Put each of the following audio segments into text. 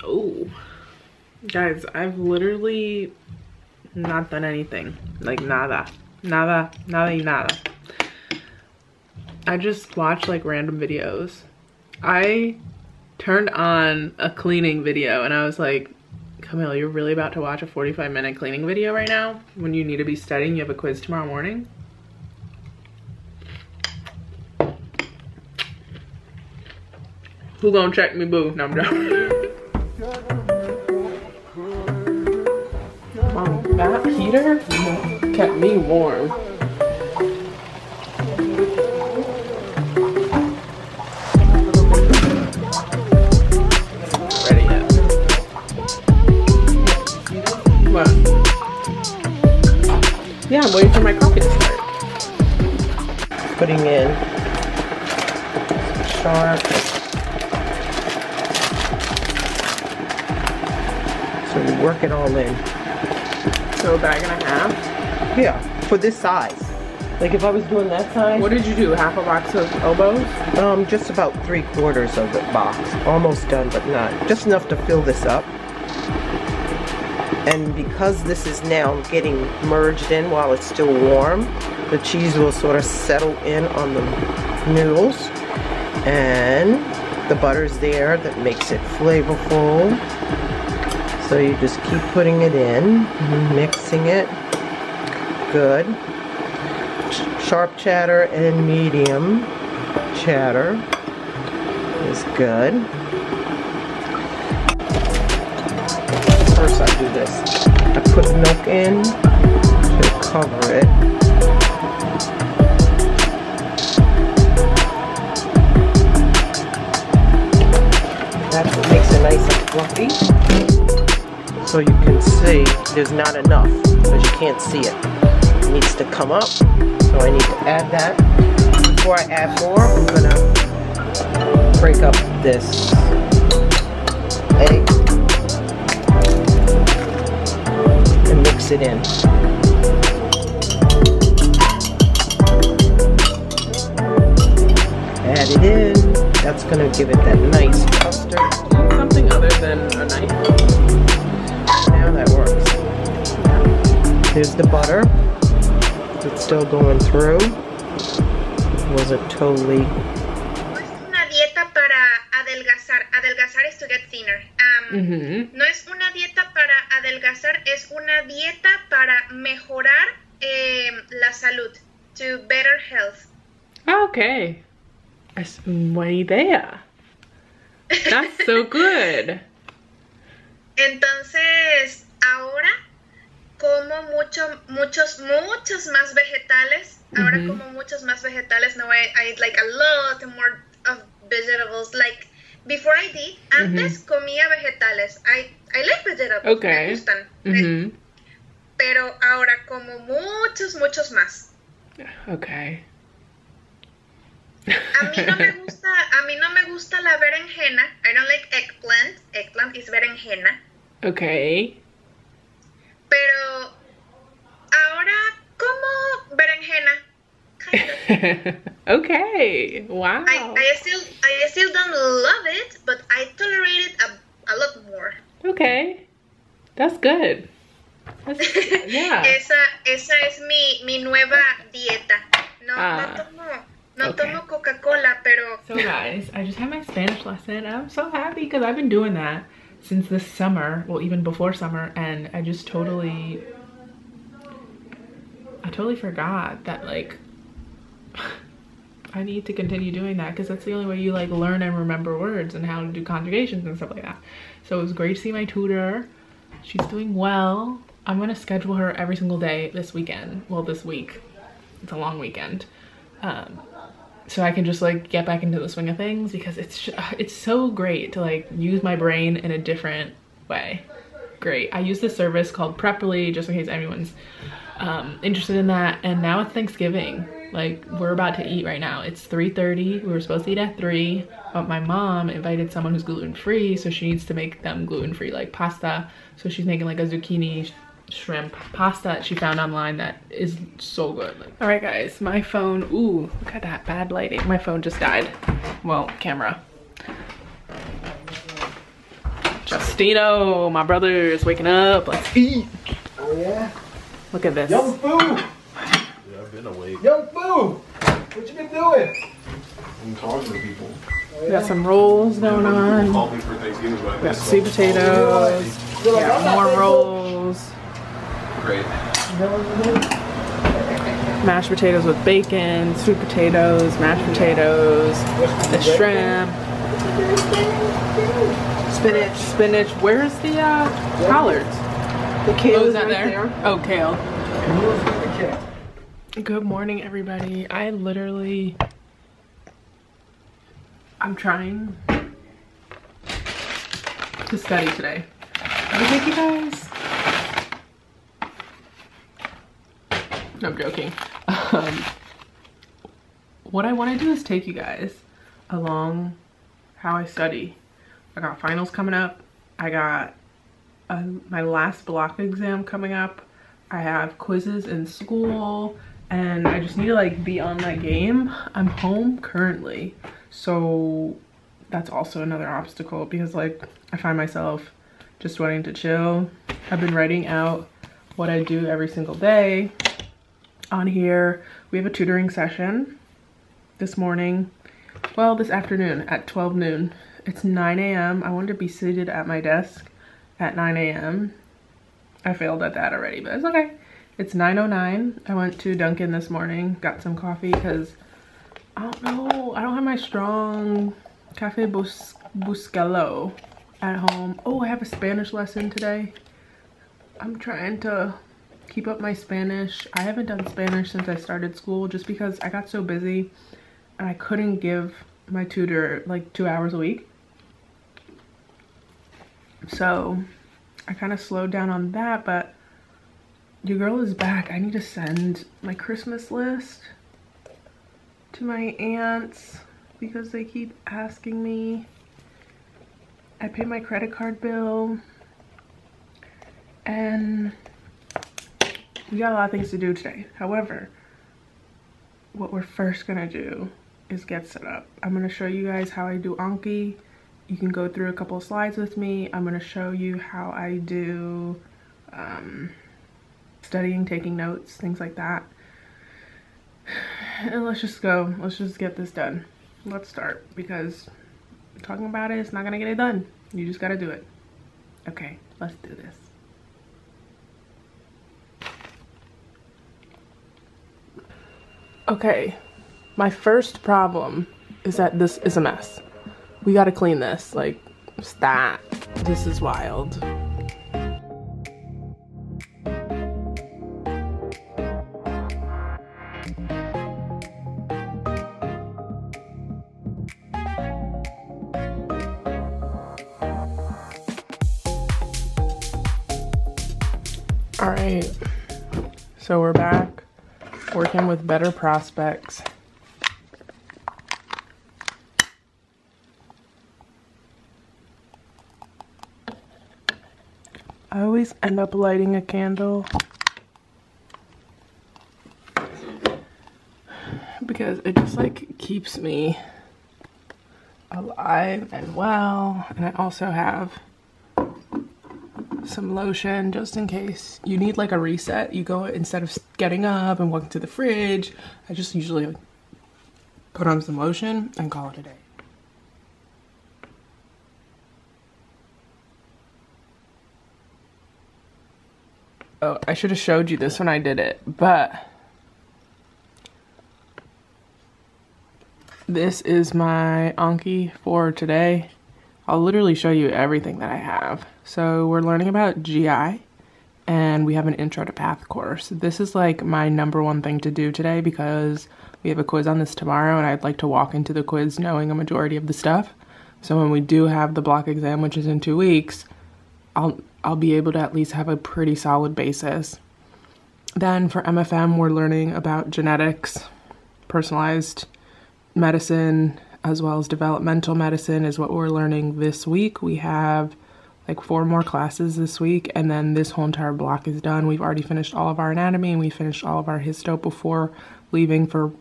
Oh, guys, I've literally not done anything. Like nada, nada, nada y nada. I just watch like random videos. I turned on a cleaning video and I was like, Camille, you're really about to watch a 45-minute cleaning video right now when you need to be studying? You have a quiz tomorrow morning? Who gonna check me, boo? No, I'm joking. That heater kept me warm. Ready yet? What? Yeah, I'm waiting for my coffee to start. Putting in sharp. So we work it all in. So a bag and a half? Yeah, for this size. Like if I was doing that size. What did you do? Half a box of elbows? Just about 3/4 of the box. Almost done, but not. Just enough to fill this up. And because this is now getting merged in while it's still warm, the cheese will sort of settle in on the noodles. And the butter's there that makes it flavorful. So you just keep putting it in, mixing it. Good. Sharp cheddar and medium cheddar is good. First I do this. I put milk in to cover it. That's what makes it nice and fluffy. So you can see there's not enough because you can't see it. It needs to come up. So I need to add that. Before I add more, I'm gonna break up this egg and mix it in. Add it in. That's gonna give it that nice custard. Something other than a knife. Now that works. There's the butter. It's still going through. Wasn't totally. No es una dieta para adelgazar. Adelgazar is to get thinner. No es una dieta para adelgazar, es una dieta para mejorar la salud. To better health. Okay. Es buena idea. That's so good. Entonces, ahora como muchos más vegetales. Ahora como muchos más vegetales. Now I eat like a lot more of vegetables. Like before I did, antes comía vegetales. I like vegetables. Okay. Me gustan. Pero ahora como muchos más. Okay. A mí no me gusta la berenjena. I don't like eggplant. Eggplant is berenjena. Okay. Pero ahora como berenjena. Kind of. Okay. Wow. I still don't love it, but I tolerate it a lot more. Okay. That's good. Yeah. Esa es mi nueva dieta. No tomo Coca-Cola, pero... So guys, I just had my Spanish lesson and I'm so happy because I've been doing that since this summer, well even before summer, and I just totally forgot that like I need to continue doing that because that's the only way you like learn and remember words and how to do conjugations and stuff like that. So it was great to see my tutor. She's doing well. I'm gonna schedule her every single day this weekend. Well, this week. It's a long weekend. So I can just like get back into the swing of things because it's so great to like use my brain in a different way. Great. I use this service called Preply just in case anyone's interested in that. And now it's Thanksgiving. Like we're about to eat right now. It's 3:30. We were supposed to eat at 3, but my mom invited someone who's gluten-free, so she needs to make them gluten-free like pasta. So she's making like a zucchini shrimp pasta that she found online that is so good. All right guys, my phone, ooh, look at that bad lighting. My phone just died. Well, camera. Justino, my brother is waking up. Let's eat. Oh yeah? Look at this. Young Foo! Yeah, I've been awake. Young Foo! What you been doing? I'm talking to people. We got some rolls going on. Call me for Thanksgiving, but We got sweet potatoes. We got more rolls. Great. Mashed potatoes with bacon, sweet potatoes, mashed potatoes, the shrimp, spinach. Where's the collards? The kale Oh, is is that right there? there. Oh, kale. Camille's got the kale. Good morning, everybody. I'm trying to study today. Let me take you guys. No, I'm joking. What I want to do is take you guys along how I study. I got finals coming up. I got my last block exam coming up. I have quizzes in school, and I just need to like be on my game. I'm home currently, so that's also another obstacle because like I find myself just wanting to chill. I've been writing out what I do every single day on here. We have a tutoring session this morning, well, this afternoon at 12 noon. It's 9 a.m. I wanted to be seated at my desk at 9 a.m. I failed at that already, but it's okay. It's 9:09. I went to Dunkin' this morning, got some coffee because I don't know, I don't have my strong Cafe Buscalo at home. Oh, I have a Spanish lesson today. I'm trying to keep up my Spanish. I haven't done Spanish since I started school just because I got so busy and I couldn't give my tutor like 2 hours a week. So I kind of slowed down on that, but your girl is back. I need to send my Christmas list to my aunts because they keep asking me. I pay my credit card bill and we got a lot of things to do today. However, what we're first gonna do is get set up. I'm gonna show you guys how I do anki. You can go through a couple of slides with me. I'm gonna show you how I do studying, taking notes, things like that. And let's just go. Let's just get this done. Let's start because talking about it is not gonna get it done. You just gotta do it. Okay, let's do this. Okay, my first problem is that this is a mess. We gotta clean this, like, stop. This is wild. All right, so we're back working with better prospects. I always end up lighting a candle because it just like keeps me alive and well, and I also have some lotion just in case you need like a reset. You go, instead of getting up and walking to the fridge, I just usually put on some lotion and call it a day. Oh, I should have showed you this when I did it, but this is my anki for today. I'll literally show you everything that I have. So we're learning about GI and we have an intro to path course. This is like my #1 thing to do today because we have a quiz on this tomorrow and I'd like to walk into the quiz knowing a majority of the stuff. So when we do have the block exam, which is in 2 weeks, I'll be able to at least have a pretty solid basis. Then for MFM, we're learning about genetics, personalized medicine, as well as developmental medicine is what we're learning this week. We have like 4 more classes this week, and then this whole entire block is done. We've already finished all of our anatomy and we finished all of our histo before leaving for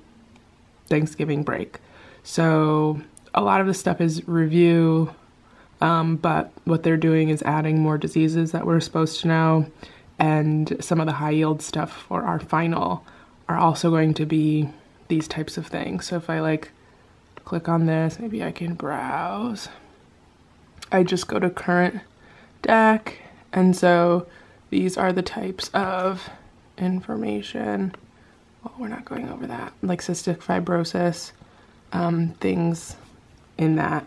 Thanksgiving break. So a lot of the stuff is review, But what they're doing is adding more diseases that we're supposed to know, and some of the high yield stuff for our final are also going to be these types of things. So if I like click on this, maybe I can browse. I just go to current deck, and so these are the types of information. Well, we're not going over that, like cystic fibrosis, things in that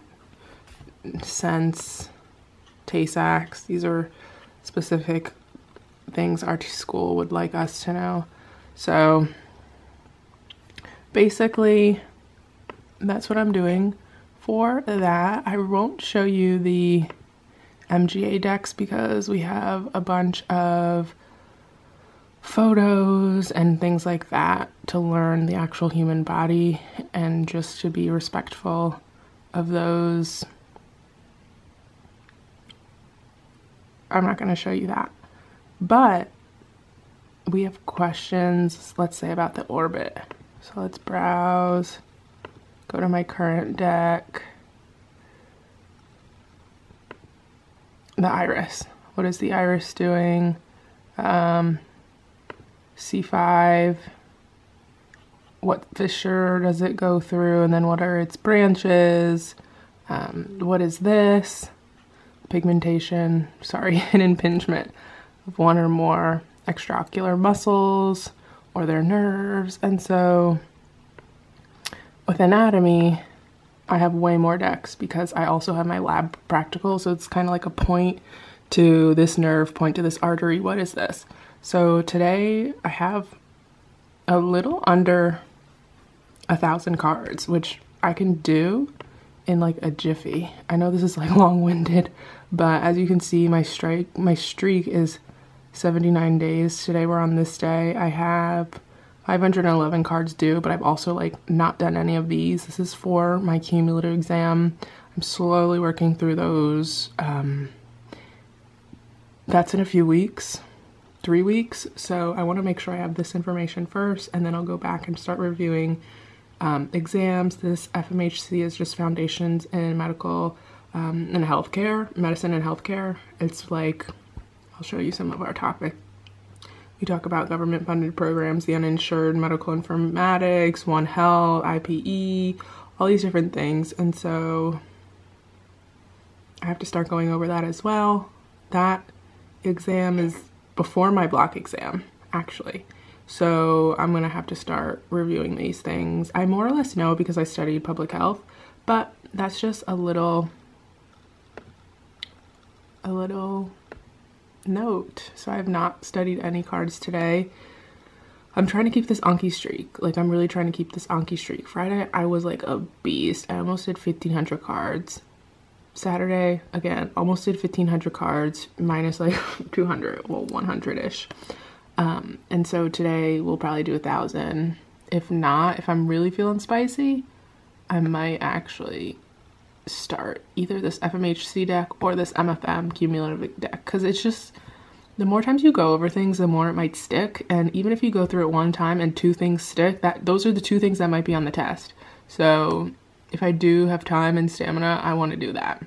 sense, Tay-Sachs. These are specific things our school would like us to know. So basically that's what I'm doing for that. I won't show you the MGA decks because we have a bunch of photos and things like that to learn the actual human body, and just to be respectful of those, I'm not going to show you that. But we have questions, let's say, about the orbit. So let's browse, go to my current deck. The iris. What is the iris doing? C5. What fissure does it go through? And then what are its branches? What is this? Pigmentation, sorry, an impingement of one or more extraocular muscles or their nerves. And so with anatomy, I have way more decks because I also have my lab practical. So it's kind of like a point to this nerve, point to this artery. What is this? So today I have a little under 1,000 cards, which I can do in like a jiffy. I know this is like long-winded, but as you can see, my streak is 79 days. Today we're on this day. I have 511 cards due, but I've also like not done any of these. This is for my cumulative exam. I'm slowly working through those. That's in a few weeks, 3 weeks. So I want to make sure I have this information first, and then I'll go back and start reviewing exams. This FMHC is just foundations in medical and healthcare, medicine and healthcare. It's like, I'll show you some of our topic. We talk about government funded programs, the uninsured, medical informatics, One Health, IPE, all these different things. And so I have to start going over that as well. That exam is before my block exam, actually. So I'm gonna have to start reviewing these things. I more or less know because I studied public health, but that's just a little note. So I have not studied any cards today. I'm trying to keep this anki streak. Like, I'm really trying to keep this anki streak. Friday, I was like a beast. I almost did 1,500 cards. Saturday, again, almost did 1,500 cards, minus like 200, well, 100-ish. And so today we'll probably do 1,000. If not, if I'm really feeling spicy, I might actually start either this FMHC deck or this MFM cumulative deck, because it's just, the more times you go over things, the more it might stick. And even if you go through it one time and 2 things stick, those are the 2 things that might be on the test. So if I do have time and stamina, I want to do that.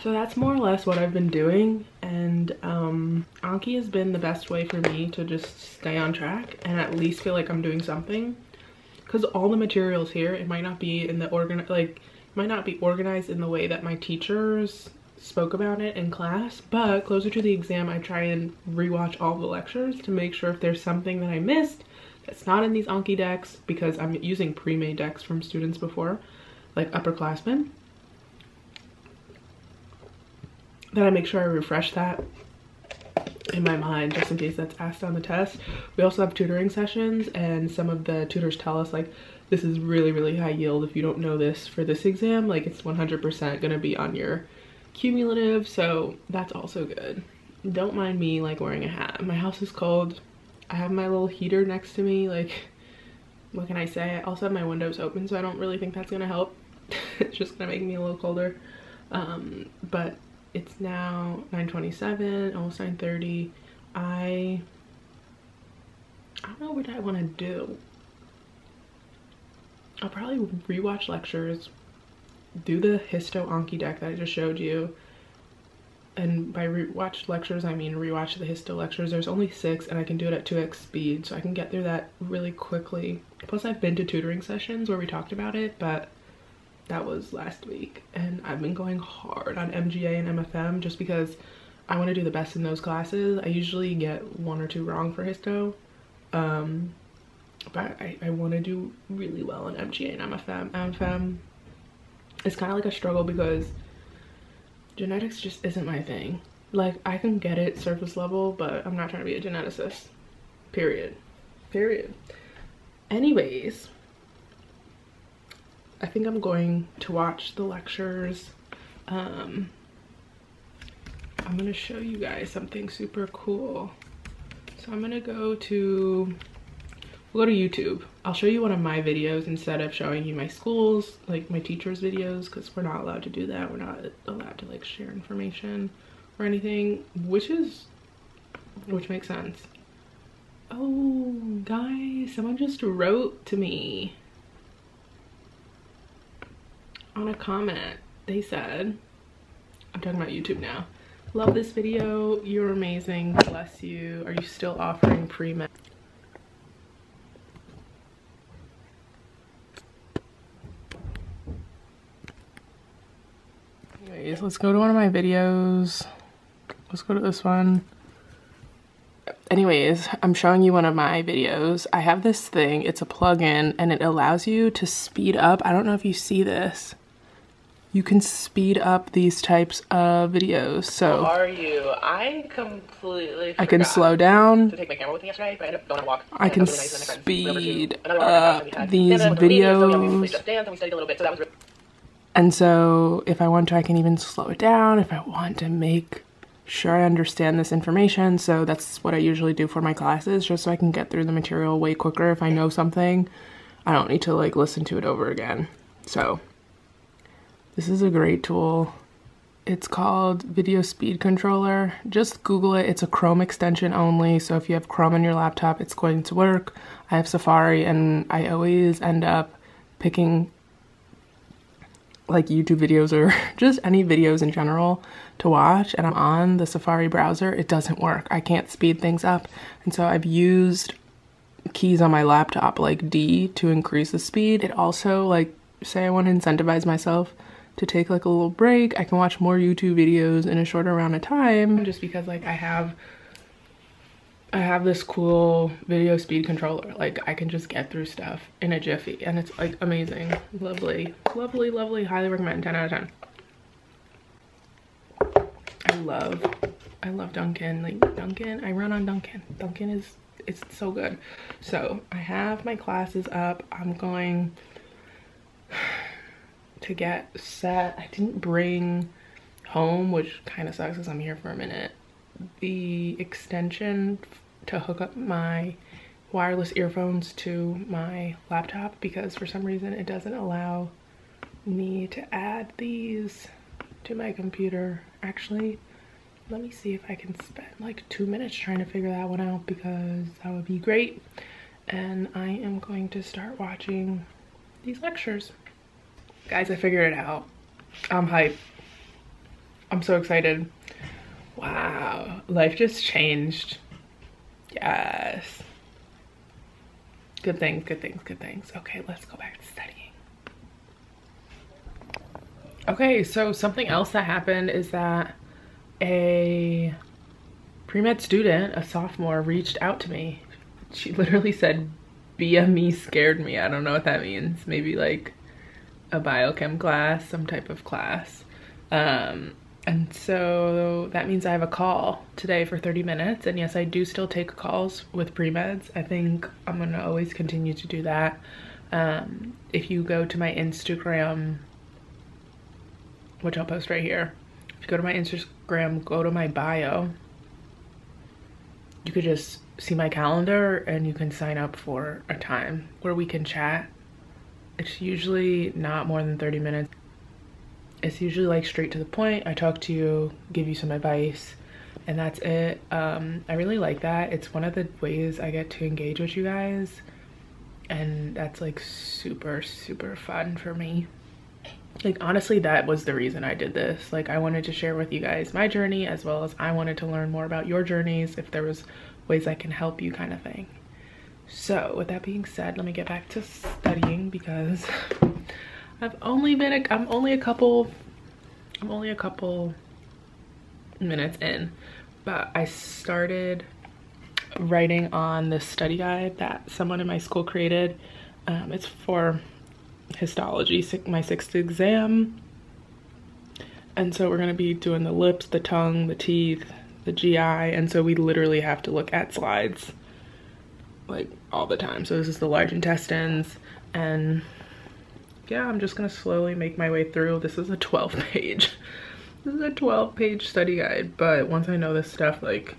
So that's more or less what I've been doing, and Anki has been the best way for me to just stay on track and at least feel like I'm doing something, because all the materials here, it might not be in the might not be organized in the way that my teachers spoke about it in class, but closer to the exam I try and rewatch all the lectures to make sure if there's something that I missed that's not in these Anki decks, because I'm using pre-made decks from students before, like upperclassmen, that I make sure I refresh that in my mind just in case that's asked on the test. We also have tutoring sessions, and some of the tutors tell us like, this is really, really high yield. If you don't know this for this exam, like it's 100% gonna be on your cumulative, so that's also good. Don't mind me like wearing a hat. My house is cold. I have my little heater next to me. Like, what can I say? I also have my windows open, so I don't really think that's gonna help. It's just gonna make me a little colder. But it's now 9:27, almost 9:30. I don't know what I want to do. I'll probably rewatch lectures do the histo anki deck that I just showed you. And by rewatch lectures, I mean rewatch the histo lectures. There's only 6 and I can do it at 2x speed, so I can get through that really quickly. Plus I've been to tutoring sessions where we talked about it, but that was last week. And I've been going hard on MGA and MFM just because I want to do the best in those classes. I usually get 1 or 2 wrong for histo, but I want to do really well in MGA and MFM. MFM is kind of like a struggle because genetics just isn't my thing. Like, I can get it surface level, but I'm not trying to be a geneticist. Period. Anyways, I think I'm going to watch the lectures. I'm gonna show you guys something super cool. So I'm gonna we'll go to YouTube. I'll show you one of my videos instead of showing you my school's, like my teacher's videos, because we're not allowed to do that. We're not allowed to like share information or anything, which makes sense. Oh, guys, someone just wrote to me on a comment. They said, I'm talking about YouTube now. Love this video. You're amazing. Bless you. Are you still offering pre-med? Anyways, let's go to one of my videos. Let's go to this one. Anyways, I'm showing you one of my videos. I have this thing, it's a plugin, and it allows you to speed up. I don't know if you see this. You can speed up these types of videos. So how are you? I completely I can slow down. to take my camera with me yesterday, but I ended up going on a walk. I can speed up these videos. And so if I want to, I can even slow it down if I want to make sure I understand this information. So that's what I usually do for my classes, just so I can get through the material way quicker. If I know something, I don't need to like listen to it over again. So this is a great tool. It's called Video Speed Controller. Just Google it. It's a Chrome extension only. So if you have Chrome on your laptop, it's going to work. I have Safari, and I always end up picking like YouTube videos or just any videos in general to watch, and I'm on the Safari browser. It doesn't work. I can't speed things up. And so I've used keys on my laptop like D to increase the speed. It also, like, say I want to incentivize myself to take like a little break, I can watch more YouTube videos in a shorter amount of time, just because like I have this cool video speed controller. Like, I can just get through stuff in a jiffy, and it's like amazing. Lovely, lovely, lovely. Highly recommend. 10 out of 10. I love Dunkin'. Like, Dunkin', I run on Dunkin'. Dunkin' it's so good. So I have my classes up. I'm going to get set. I didn't bring home, which kind of sucks because I'm here for a minute, the extension to hook up my wireless earphones to my laptop, because for some reason it doesn't allow me to add these to my computer. Actually, let me see if I can spend like 2 minutes trying to figure that one out, because that would be great. And I am going to start watching these lectures. Guys, I figured it out. I'm hyped. I'm so excited. Wow, life just changed. Yes. Good things, good things, good things. Okay, let's go back to studying. Okay, so something else that happened is that a pre-med student, a sophomore, reached out to me. She literally said, BME scared me. I don't know what that means. Maybe like a biochem class, some type of class. And so that means I have a call today for 30 minutes. And yes, I do still take calls with pre-meds. I think I'm gonna always continue to do that. If you go to my Instagram, which I'll post right here, if you go to my Instagram, go to my bio, you could just see my calendar and you can sign up for a time where we can chat. It's usually not more than 30 minutes. It's usually like straight to the point. I talk to you, give you some advice, and that's it. I really like that. It's one of the ways I get to engage with you guys, and that's like super, super fun for me. like honestly, that was the reason I did this. Like I wanted to share with you guys my journey, as well as I wanted to learn more about your journeys, if there was ways I can help you, kind of thing. So with that being said, let me get back to studying, because I'm only a couple minutes in, but I started writing on this study guide that someone in my school created. It's for histology, my 6th exam. And so we're going to be doing the lips, the tongue, the teeth, the GI. And so we literally have to look at slides like all the time. So this is the large intestines, and yeah, I'm just going to slowly make my way through. This is a 12-page study guide, but once I know this stuff, like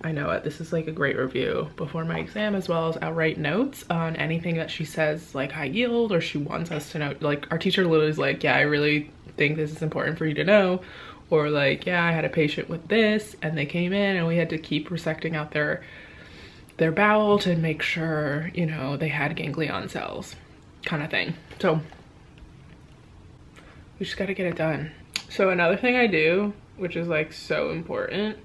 I know it. This is like a great review before my exam, as well as I'll write notes on anything that she says like high yield, or she wants us to know. Like our teacher literally is like, yeah, I really think this is important for you to know, or like, yeah, I had a patient with this and they came in and we had to keep resecting out their bowel to make sure, you know, they had ganglion cells, kind of thing. So we just got to get it done. So another thing I do, which is like so important,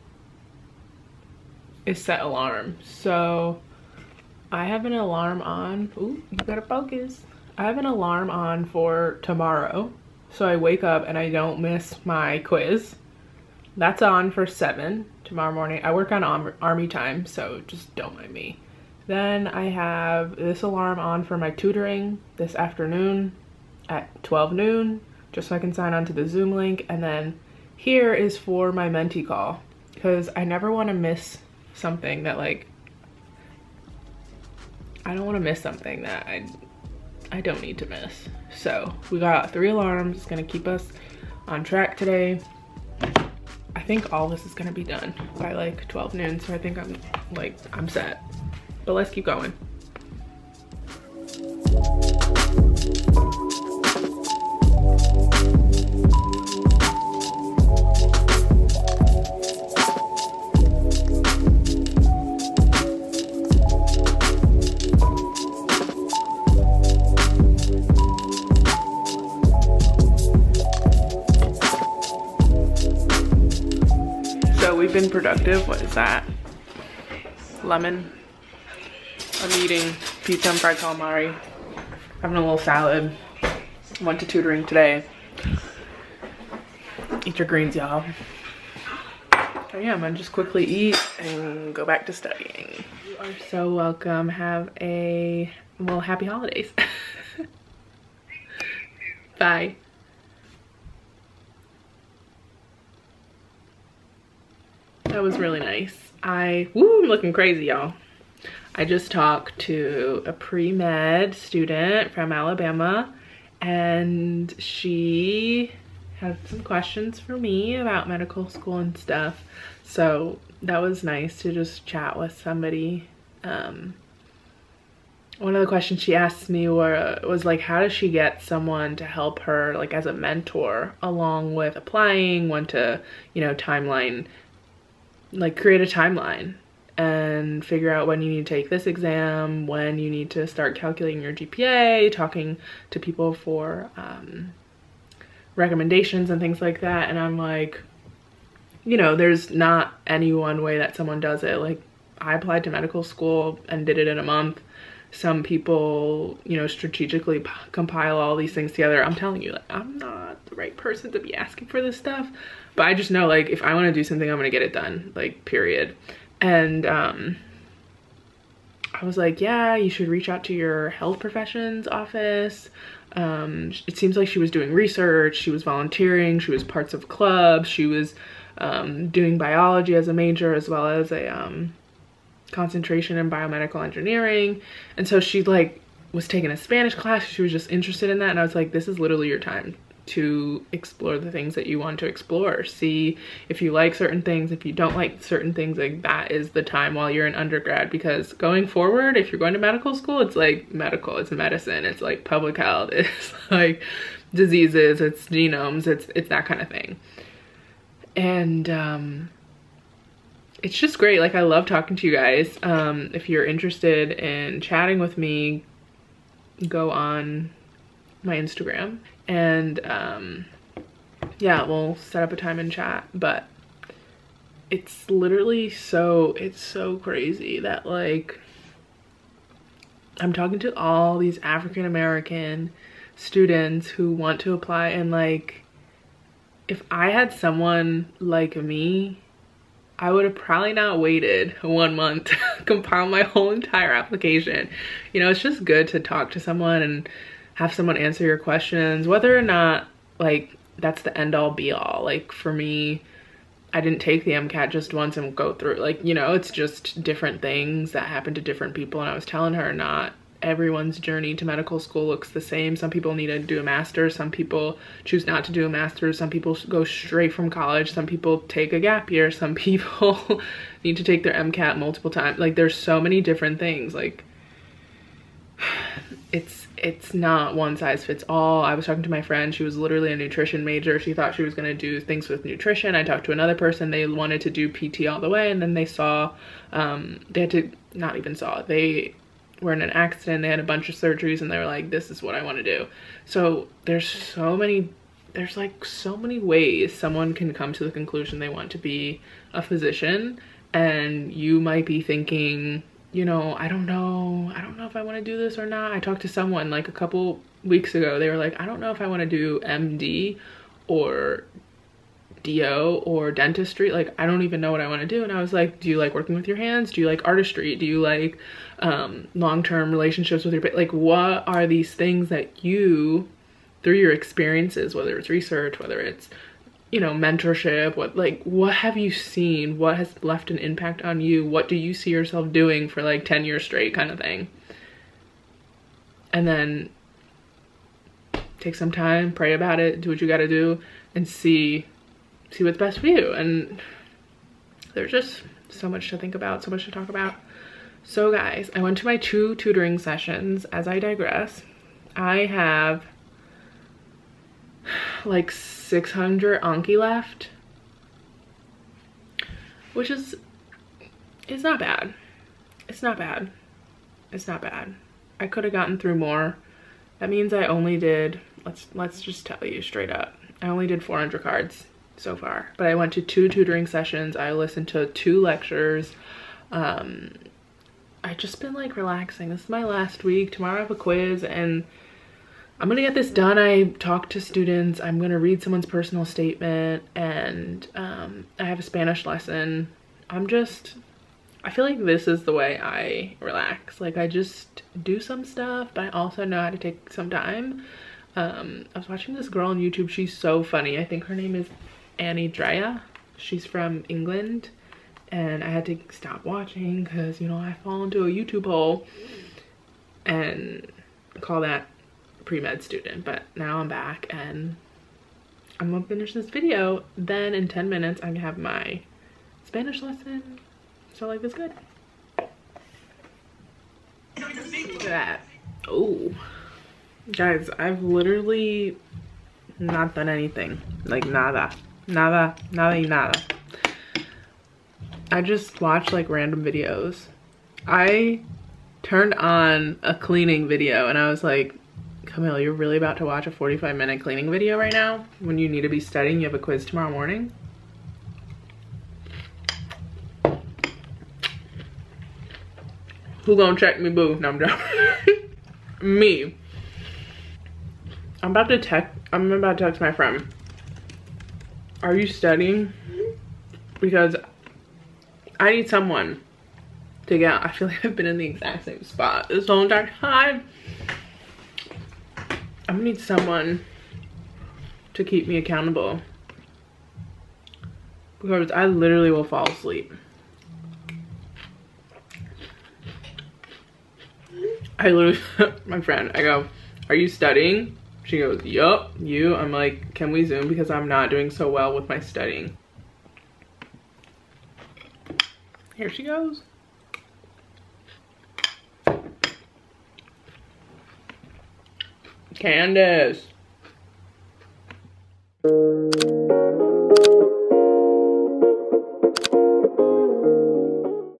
is set alarm. So I have an alarm on. Ooh, you gotta focus. I have an alarm on for tomorrow, so I wake up and I don't miss my quiz. That's on for 7 tomorrow morning. I work on army time, so just don't mind me. Then I have this alarm on for my tutoring this afternoon at 12 noon, just so I can sign on to the Zoom link. And then here is for my mentee call, because I never want to miss something that, like, I don't want to miss something that I don't need to miss. So we got 3 alarms. It's gonna keep us on track today. I think all this is gonna be done by like 12 noon, so I think I'm set. But let's keep going. We've been productive. What is that? Lemon. I'm eating pizza and fried calamari. Having a little salad. Went to tutoring today. Eat your greens, y'all. But yeah, I'm gonna just quickly eat and go back to studying. You are so welcome. Have a, well, happy holidays. Bye. That was really nice. I'm looking crazy, y'all. I just talked to a pre-med student from Alabama, and she had some questions for me about medical school and stuff. So that was nice to just chat with somebody. One of the questions she asked me was like, how does she get someone to help her, like as a mentor, along with applying, when to, you know, timeline, like create a timeline and figure out when you need to take this exam, when you need to start calculating your GPA, talking to people for recommendations and things like that. And I'm like, you know, there's not any one way that someone does it. Like I applied to medical school and did it in a month. Some people, you know, strategically compile all these things together. I'm telling you, like, I'm not the right person to be asking for this stuff. But I just know, like, if I want to do something, I'm going to get it done, like, period. And I was like, yeah, you should reach out to your health professions office. It seems like she was doing research. She was volunteering. She was parts of clubs. She was doing biology as a major, as well as a concentration in biomedical engineering. And so she, like, was taking a Spanish class. She was just interested in that. And I was like, this is literally your time to explore the things that you want to explore. See if you like certain things. If you don't like certain things, like that is the time while you're in undergrad, because going forward, if you're going to medical school, it's like medical, it's medicine, it's like public health, it's like diseases, it's genomes, it's that kind of thing. And it's just great. Like, I love talking to you guys. If you're interested in chatting with me, go on my Instagram, and yeah, we'll set up a time and chat. But it's literally it's so crazy that like I'm talking to all these African American students who want to apply, and like if I had someone like me, I would have probably not waited 1 month to compile my whole entire application. You know, it's just good to talk to someone and have someone answer your questions, whether or not like that's the end all be all. Like for me, I didn't take the MCAT just once and go through, like, you know, it's just different things that happen to different people. And I was telling her, not everyone's journey to medical school looks the same. Some people need to do a master's, some people choose not to do a master's, some people go straight from college, some people take a gap year, some people need to take their MCAT multiple times. Like there's so many different things. Like it's not one size fits all. I was talking to my friend, she was literally a nutrition major. She thought she was going to do things with nutrition. I talked to another person, they wanted to do PT all the way, and then they saw they had to, not even saw, they were in an accident, they had a bunch of surgeries, and they were like, this is what I want to do. So there's like so many ways someone can come to the conclusion they want to be a physician. And you might be thinking, you know, I don't know if I want to do this or not. I talked to someone like a couple weeks ago, they were like, I don't know if I want to do MD or DO or dentistry. Like I don't even know what I want to do. And I was like, do you like working with your hands? Do you like artistry? Do you like long-term relationships with your, like what are these things that you, through your experiences, whether it's research, whether it's, you know, mentorship, what have you seen? What has left an impact on you? What do you see yourself doing for like 10 years straight, kind of thing? And then take some time, pray about it, do what you got to do, and see what's best for you. And there's just so much to think about, so much to talk about. So guys, I went to my 2 tutoring sessions. As I digress, I have like 600 anki left, which is, it's not bad. It's not bad. It's not bad. I could have gotten through more. That means I only did, let's just tell you straight up, I only did 400 cards so far, but I went to 2 tutoring sessions. I listened to 2 lectures. I just been like relaxing. This is my last week. Tomorrow I have a quiz and I'm gonna get this done. I talked to students. I'm gonna read someone's personal statement, and I have a Spanish lesson. I feel like this is the way I relax. Like I just do some stuff, but I also know how to take some time. I was watching this girl on YouTube. She's so funny. I think her name is Annie Drea. She's from England, and I had to stop watching because, you know, I fall into a YouTube hole and call that pre-med student. But now I'm back and I'm gonna finish this video. Then in 10 minutes I'm gonna have my Spanish lesson. So like that's good. Look at that. Oh guys, I've literally not done anything. Like nada. I just watched like random videos. I turned on a cleaning video and I was like, Camille, you're really about to watch a 45-minute cleaning video right now when you need to be studying? You have a quiz tomorrow morning? Who gonna check me, boo? No, I'm joking. Me. I'm about to text my friend. Are you studying? Because I need someone to get out. I feel like I've been in the exact same spot this whole entire time. I'm gonna need someone to keep me accountable, because I literally will fall asleep. I literally, my friend, I go, are you studying? She goes, yup. You? I'm like, can we Zoom, because I'm not doing so well with my studying. Here she goes. Candace.